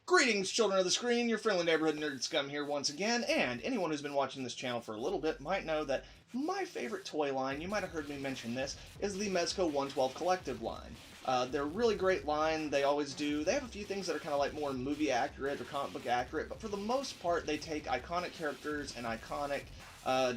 Greetings, children of the screen, your friendly neighborhood nerd scum here once again, and anyone who's been watching this channel for a little bit might know that my favorite toy line, you might have heard me mention this, is the Mezco ONE12 collective line. They're a really great line, they always do. They have a few things that are kind of like more movie accurate or comic book accurate, but for the most part they take iconic characters and iconic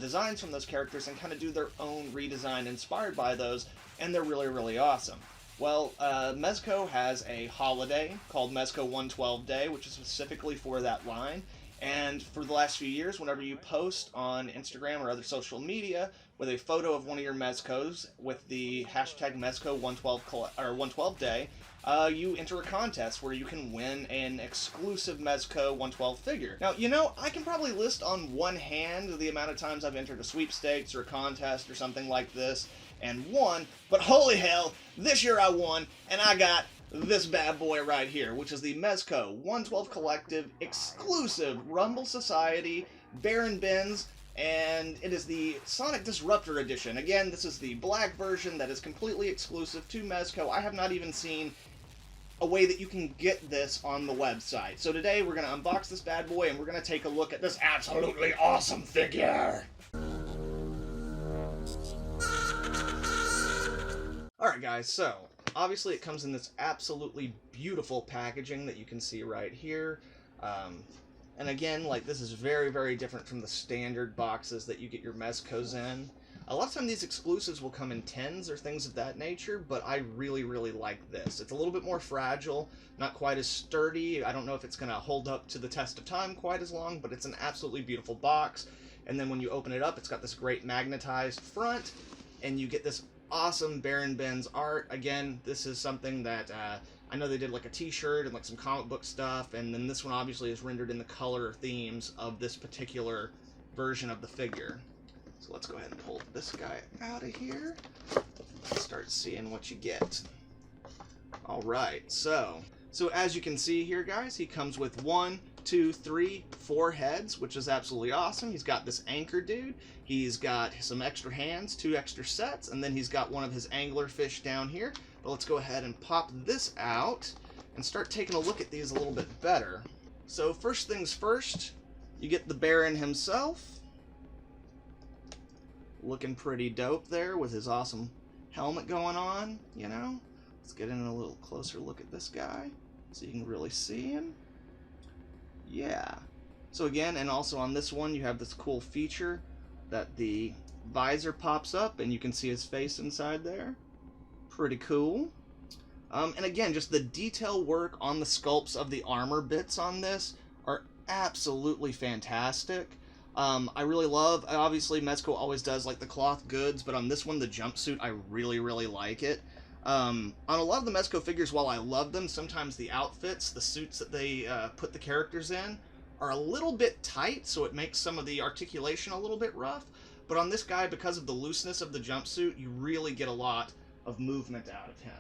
designs from those characters and kind of do their own redesign inspired by those, and they're really, really awesome. Well, Mezco has a holiday called Mezco ONE12 Day, which is specifically for that line. And for the last few years, whenever you post on Instagram or other social media with a photo of one of your Mezcos with the hashtag Mezco ONE12 Day, you enter a contest where you can win an exclusive Mezco ONE12 figure. Now, you know, I can probably list on one hand the amount of times I've entered a sweepstakes or a contest or something like this and won, but holy hell, this year I won, and I got this bad boy right here, which is the Mezco ONE12 Collective exclusive Rumble Society Barron bins, and it is the Sonic Disruptor edition. Again, this is the black version that is completely exclusive to Mezco. I have not even seen a way that you can get this on the website. So today we're going to unbox this bad boy, and we're going to take a look at this absolutely awesome figure. Alright guys, so obviously it comes in this absolutely beautiful packaging that you can see right here. And again, like, this is very, very different from the standard boxes that you get your Mezcos in. A lot of times these exclusives will come in tins or things of that nature, but I really, really like this. It's a little bit more fragile, not quite as sturdy. I don't know if it's going to hold up to the test of time quite as long, but it's an absolutely beautiful box. And then when you open it up, it's got this great magnetized front, and you get this awesome Barron Bins art. Again, this is something that I know they did like a t-shirt and like some comic book stuff, and then this one obviously is rendered in the color themes of this particular version of the figure. So let's go ahead and pull this guy out of here. Let's start seeing what you get. Alright, so as you can see here, guys, he comes with 1, 2, 3, 4 heads, which is absolutely awesome. He's got this anchor dude, he's got some extra hands, 2 extra sets, and then he's got one of his angler fish down here. But let's go ahead and pop this out and start taking a look at these a little bit better. So first things first, you get the Barron himself, looking pretty dope there with his awesome helmet going on, you know. Let's get in a little closer look at this guy so you can really see him. Yeah. So again, and also on this one, you have this cool feature that the visor pops up and you can see his face inside there. Pretty cool. And again, just the detail work on the sculpts of the armor bits on this are absolutely fantastic. I really love, obviously Mezco always does like the cloth goods, but on this one, the jumpsuit, I really, really like it. On a lot of the Mezco figures, while I love them, sometimes the outfits, the suits that they put the characters in, are a little bit tight, so it makes some of the articulation a little bit rough. But on this guy, because of the looseness of the jumpsuit, you really get a lot of movement out of him.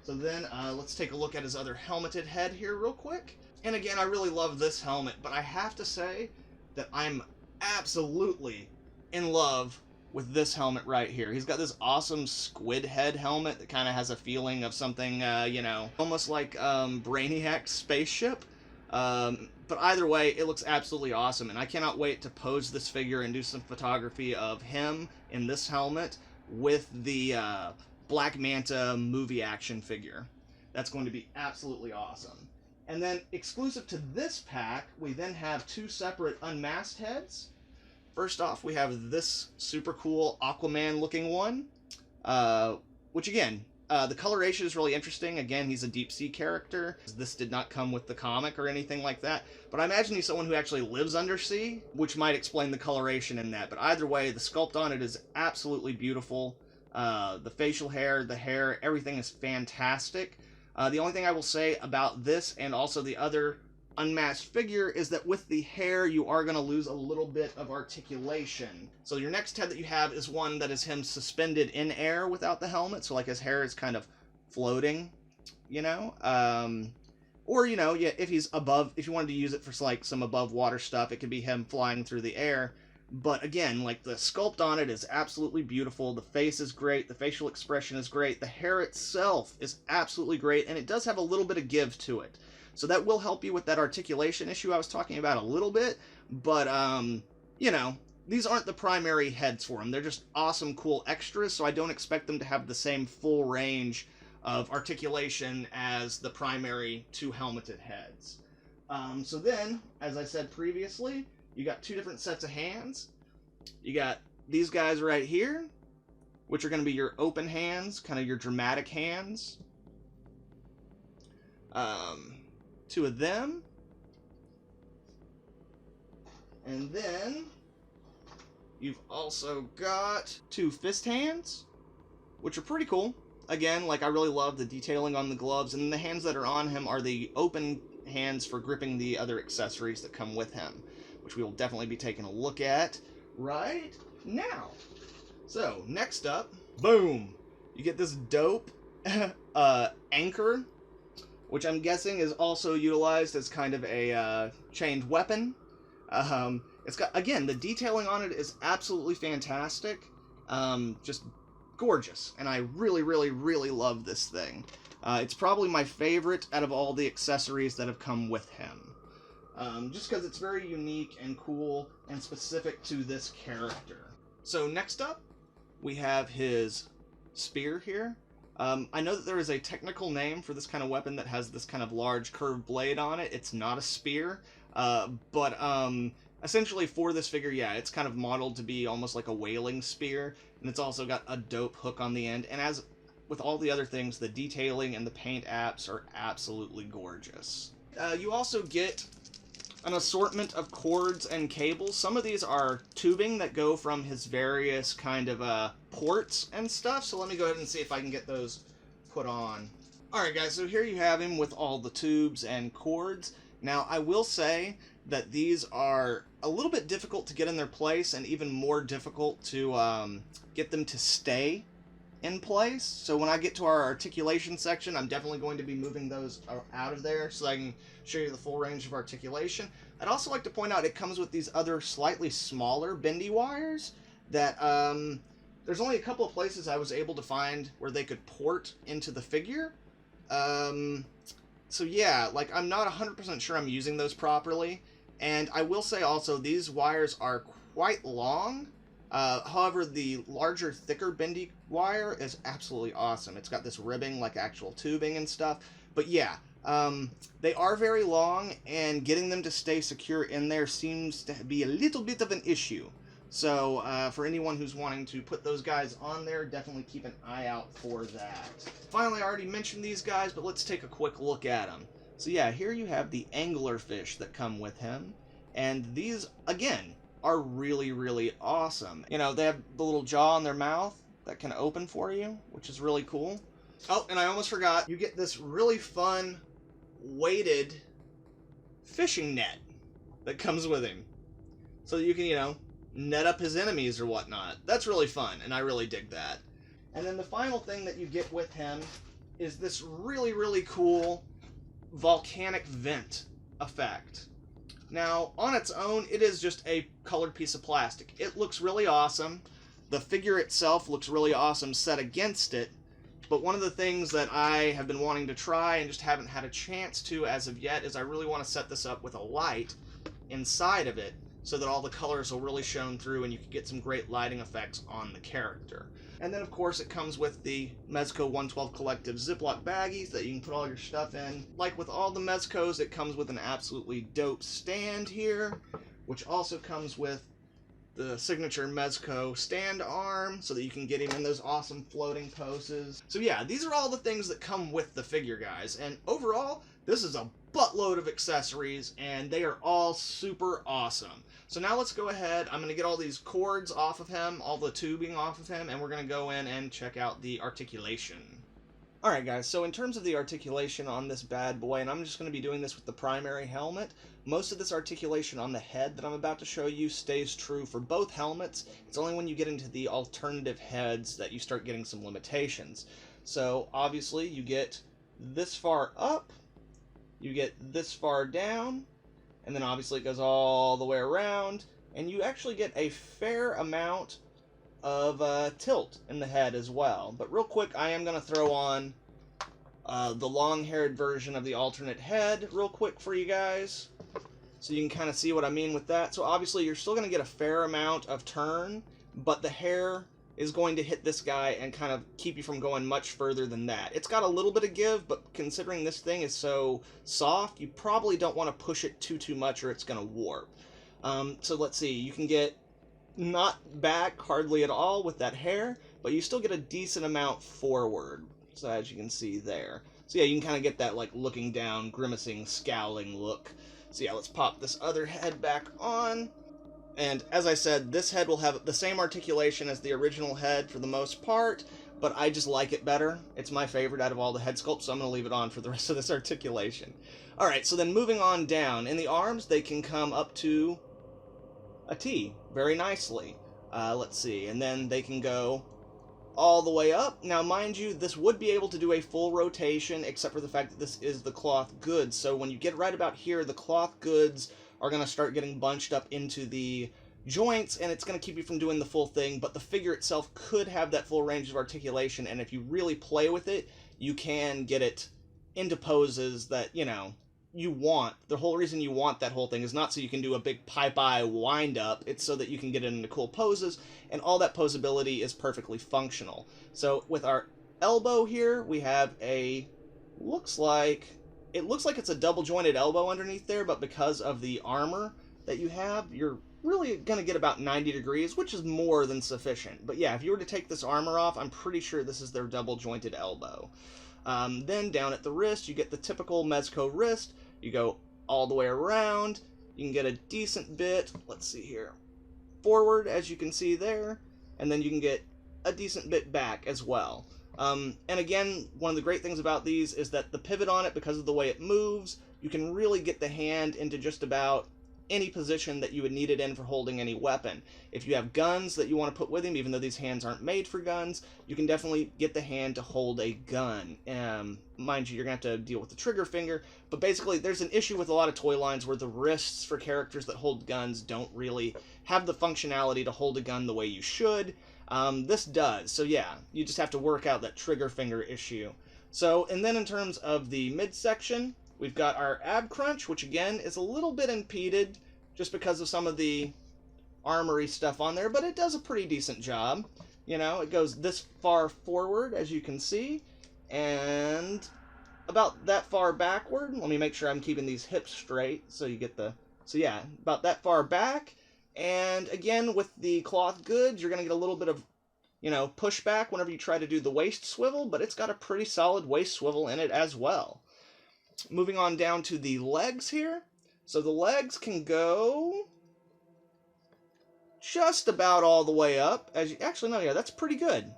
So then, let's take a look at his other helmeted head here real quick. And again, I really love this helmet, but I have to say that I'm absolutely in love with this helmet right here. He's got this awesome squid head helmet that kind of has a feeling of something, you know, almost like Brainiac's spaceship. But either way, it looks absolutely awesome, and I cannot wait to pose this figure and do some photography of him in this helmet with the Black Manta movie action figure. That's going to be absolutely awesome. And then, exclusive to this pack, we then have 2 separate unmasked heads. First off, we have this super cool Aquaman looking one, which again, the coloration is really interesting. Again, he's a deep sea character. This did not come with the comic or anything like that, but I imagine he's someone who actually lives undersea, which might explain the coloration in that. But either way, the sculpt on it is absolutely beautiful. The facial hair, the hair, everything is fantastic. The only thing I will say about this and also the other unmasked figure is that with the hair you are going to lose a little bit of articulation. So your next head that you have is one that is him suspended in air without the helmet, so like his hair is kind of floating, you know. Or, you know, yeah, if he's above, if you wanted to use it for like some above water stuff, it could be him flying through the air. But again, like, the sculpt on it is absolutely beautiful. The face is great. The facial expression is great. The hair itself is absolutely great. And it does have a little bit of give to it. So that will help you with that articulation issue I was talking about a little bit, but, you know, these aren't the primary heads for them. They're just awesome, cool extras, so I don't expect them to have the same full range of articulation as the primary two helmeted heads. So then, as I said previously, you got two different sets of hands. You got these guys right here, which are going to be your open hands, kind of your dramatic hands. Two of them. And then you've also got two fist hands, which are pretty cool. Again, like, I really love the detailing on the gloves, and the hands that are on him are the open hands for gripping the other accessories that come with him, which we will definitely be taking a look at right now. So, next up, boom! You get this dope anchor, which I'm guessing is also utilized as kind of a chained weapon. It's got, again, the detailing on it is absolutely fantastic. Just gorgeous. And I really, really, really love this thing. It's probably my favorite out of all the accessories that have come with him. Just because it's very unique and cool and specific to this character. So next up, we have his spear here. I know that there is a technical name for this kind of weapon that has this kind of large curved blade on it. It's not a spear, but essentially for this figure, yeah, it's kind of modeled to be almost like a whaling spear, and it's also got a dope hook on the end, and as with all the other things, the detailing and the paint apps are absolutely gorgeous. You also get an assortment of cords and cables. Some of these are tubing that go from his various kind of ports and stuff, so let me go ahead and see if I can get those put on. Alright guys, so here you have him with all the tubes and cords. Now, I will say that these are a little bit difficult to get in their place, and even more difficult to get them to stay in place. So when I get to our articulation section, I'm definitely going to be moving those out of there so I can show you the full range of articulation. I'd also like to point out it comes with these other slightly smaller bendy wires that there's only a couple of places I was able to find where they could port into the figure. So yeah, like, I'm not 100% sure I'm using those properly. And I will say also, these wires are quite long. However, the larger, thicker bendy wire is absolutely awesome. It's got this ribbing like actual tubing and stuff. But yeah, they are very long, and getting them to stay secure in there seems to be a little bit of an issue. So for anyone who's wanting to put those guys on there, definitely keep an eye out for that. Finally, I already mentioned these guys, but let's take a quick look at them. So yeah, here you have the anglerfish that come with him, and these, again, are really, really awesome. You know, they have the little jaw in their mouth that can open for you, which is really cool. Oh, and I almost forgot, you get this really fun weighted fishing net that comes with him. So you can, you know, net up his enemies or whatnot. That's really fun, and I really dig that. And then the final thing that you get with him is this really, really cool volcanic vent effect. Now, on its own, it is just a colored piece of plastic. It looks really awesome. The figure itself looks really awesome set against it. But one of the things that I have been wanting to try and just haven't had a chance to as of yet is I really want to set this up with a light inside of it so that all the colors will really shine through and you can get some great lighting effects on the character. And then, of course, it comes with the Mezco 112 Collective Ziploc baggies that you can put all your stuff in. Like with all the Mezcos, it comes with an absolutely dope stand here, which also comes with the signature Mezco stand arm so that you can get him in those awesome floating poses. So yeah, these are all the things that come with the figure, guys. And overall, this is a buttload of accessories, and they are all super awesome. So now let's go ahead. I'm going to get all these cords off of him, all the tubing off of him, and we're going to go in and check out the articulation. Alright guys, so in terms of the articulation on this bad boy, and I'm just going to be doing this with the primary helmet, most of this articulation on the head that I'm about to show you stays true for both helmets. It's only when you get into the alternative heads that you start getting some limitations. So obviously you get this far up, you get this far down, and then obviously it goes all the way around, and you actually get a fair amount of tilt in the head as well. But real quick, I am going to throw on the long-haired version of the alternate head real quick for you guys, so you can kind of see what I mean with that. So obviously you're still going to get a fair amount of turn, but the hair is going to hit this guy and kind of keep you from going much further than that. It's got a little bit of give, but considering this thing is so soft, you probably don't want to push it too much or it's going to warp. So let's see, you can get not back hardly at all with that hair, but you still get a decent amount forward. So as you can see there. So yeah, you can kind of get that like looking down, grimacing, scowling look. So yeah, let's pop this other head back on. And as I said, this head will have the same articulation as the original head for the most part, but I just like it better. It's my favorite out of all the head sculpts, so I'm going to leave it on for the rest of this articulation. Alright, so then moving on down. In the arms, they can come up to a T very nicely. Let's see, and then they can go all the way up. Now, mind you, this would be able to do a full rotation, except for the fact that this is the cloth goods. So when you get right about here, the cloth goods are going to start getting bunched up into the joints, and it's going to keep you from doing the full thing, but the figure itself could have that full range of articulation, and if you really play with it, you can get it into poses that, you know, you want. The whole reason you want that whole thing is not so you can do a big pipe-eye wind-up, it's so that you can get it into cool poses, and all that poseability is perfectly functional. So with our elbow here, we have a, it looks like it's a double-jointed elbow underneath there, but because of the armor that you have, you're really going to get about 90 degrees, which is more than sufficient. But yeah, if you were to take this armor off, I'm pretty sure this is their double-jointed elbow. Then down at the wrist, you get the typical Mezco wrist. You go all the way around. You can get a decent bit, let's see here, forward, as you can see there, and then you can get a decent bit back as well. And again, one of the great things about these is that the pivot on it, because of the way it moves, you can really get the hand into just about any position that you would need it in for holding any weapon. If you have guns that you want to put with him, even though these hands aren't made for guns, you can definitely get the hand to hold a gun. Mind you, you're going to have to deal with the trigger finger, but basically there's an issue with a lot of toy lines where the wrists for characters that hold guns don't really have the functionality to hold a gun the way you should. This does, so yeah, you just have to work out that trigger finger issue. So, and then in terms of the midsection, we've got our ab crunch, which again is a little bit impeded just because of some of the armory stuff on there, but it does a pretty decent job. You know, it goes this far forward, as you can see, and about that far backward. Let me make sure I'm keeping these hips straight so you get the, so yeah, about that far back. And again, with the cloth goods, you're going to get a little bit of, you know, pushback whenever you try to do the waist swivel, but it's got a pretty solid waist swivel in it as well. Moving on down to the legs here. So the legs can go just about all the way up. As you, actually, no, yeah, that's pretty good.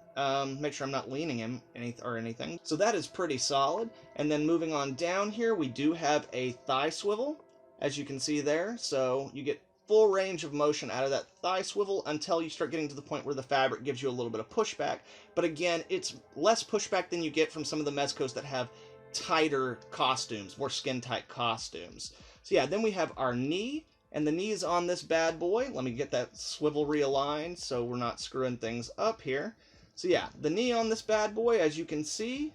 Make sure I'm not leaning him or anything. So that is pretty solid. And then moving on down here, we do have a thigh swivel, as you can see there. So you get full range of motion out of that thigh swivel until you start getting to the point where the fabric gives you a little bit of pushback. But again, it's less pushback than you get from some of the Mezcos that have tighter costumes, more skin-tight costumes. So yeah, then we have our knee, and the knee is on this bad boy. Let me get that swivel realigned so we're not screwing things up here. So yeah, the knee on this bad boy, as you can see,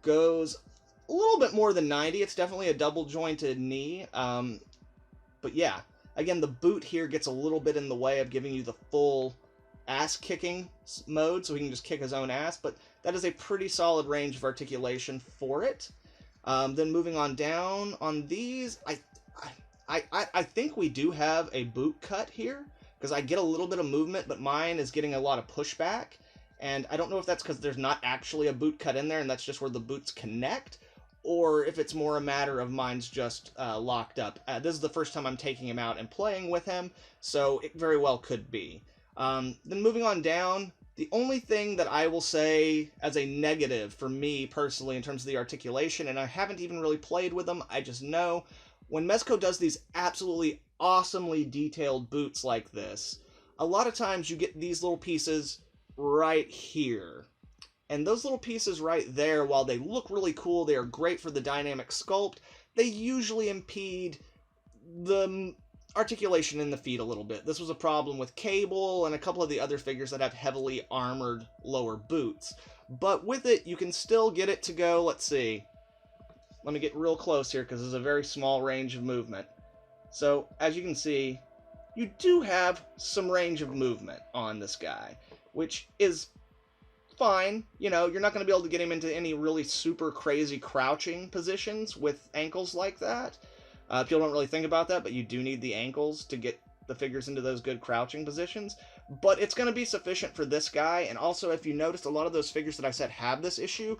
goes a little bit more than 90. It's definitely a double-jointed knee. But yeah, again, the boot here gets a little bit in the way of giving you the full ass-kicking mode, so he can just kick his own ass, but that is a pretty solid range of articulation for it. Then moving on down on these, I think we do have a boot cut here, because I get a little bit of movement, but mine is getting a lot of pushback, and I don't know if that's because there's not actually a boot cut in there, and that's just where the boots connect, or if it's more a matter of mine's just locked up. This is the first time I'm taking him out and playing with him, so it very well could be. Then moving on down, the only thing that I will say as a negative for me personally in terms of the articulation, and I haven't even really played with them, I just know, when Mezco does these absolutely awesomely detailed boots like this, a lot of times you get these little pieces right here. And those little pieces right there, while they look really cool, they are great for the dynamic sculpt, they usually impede the articulation in the feet a little bit. This was a problem with Cable and a couple of the other figures that have heavily armored lower boots. But with it, you can still get it to go, let's see. Let me get real close here because there's a very small range of movement. So, as you can see, you do have some range of movement on this guy, which is fine. You know, you're not going to be able to get him into any really super crazy crouching positions with ankles like that. People don't really think about that, but you do need the ankles to get the figures into those good crouching positions. But it's going to be sufficient for this guy, and also if you noticed, a lot of those figures that I said have this issue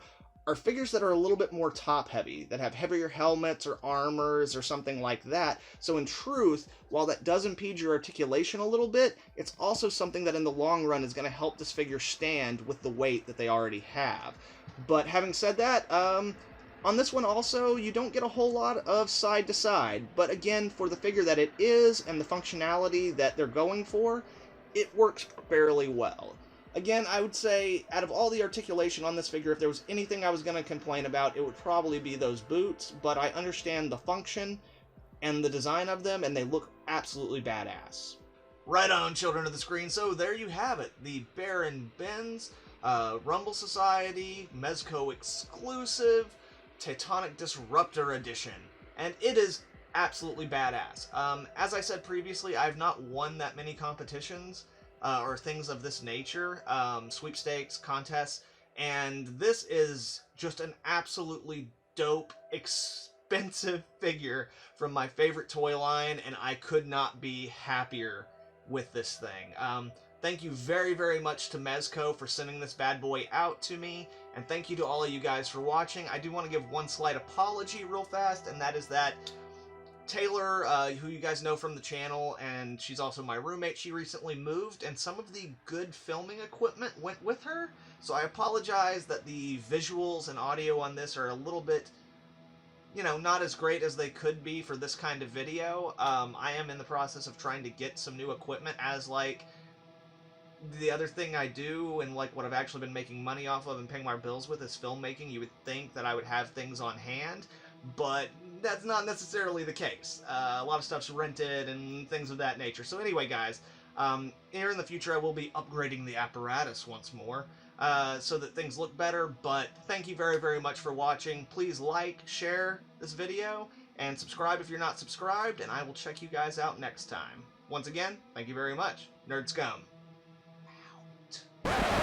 are figures that are a little bit more top-heavy, that have heavier helmets or armors or something like that. So in truth, while that does impede your articulation a little bit, it's also something that in the long run is going to help this figure stand with the weight that they already have. But having said that, on this one also, you don't get a whole lot of side-to-side. But again, for the figure that it is and the functionality that they're going for, it works fairly well. Again, I would say, out of all the articulation on this figure, if there was anything I was going to complain about, it would probably be those boots, but I understand the function and the design of them, and they look absolutely badass. Right on, children of the screen, so there you have it, the Barron Benz, Rumble Society, Mezco exclusive, Tectonic Disruptor edition, and it is absolutely badass. As I said previously, I've not won that many competitions, or things of this nature, sweepstakes, contests, and this is just an absolutely dope, expensive figure from my favorite toy line, and I could not be happier with this thing. Thank you very, very much to Mezco for sending this bad boy out to me, and thank you to all of you guys for watching. I do want to give one slight apology real fast, and that is that Taylor, who you guys know from the channel, and she's also my roommate, she recently moved, and some of the good filming equipment went with her, so I apologize that the visuals and audio on this are a little bit, you know, not as great as they could be for this kind of video. I am in the process of trying to get some new equipment, as, like, the other thing I do, and, like, what I've actually been making money off of and paying my bills with is filmmaking. You would think that I would have things on hand, but that's not necessarily the case. A lot of stuff's rented and things of that nature. So anyway, guys, here in the future I will be upgrading the apparatus once more, so that things look better. But thank you very, very much for watching. Please like, share this video, and subscribe if you're not subscribed, and I will check you guys out next time. Once again, thank you very much. Nerd Scum. Out.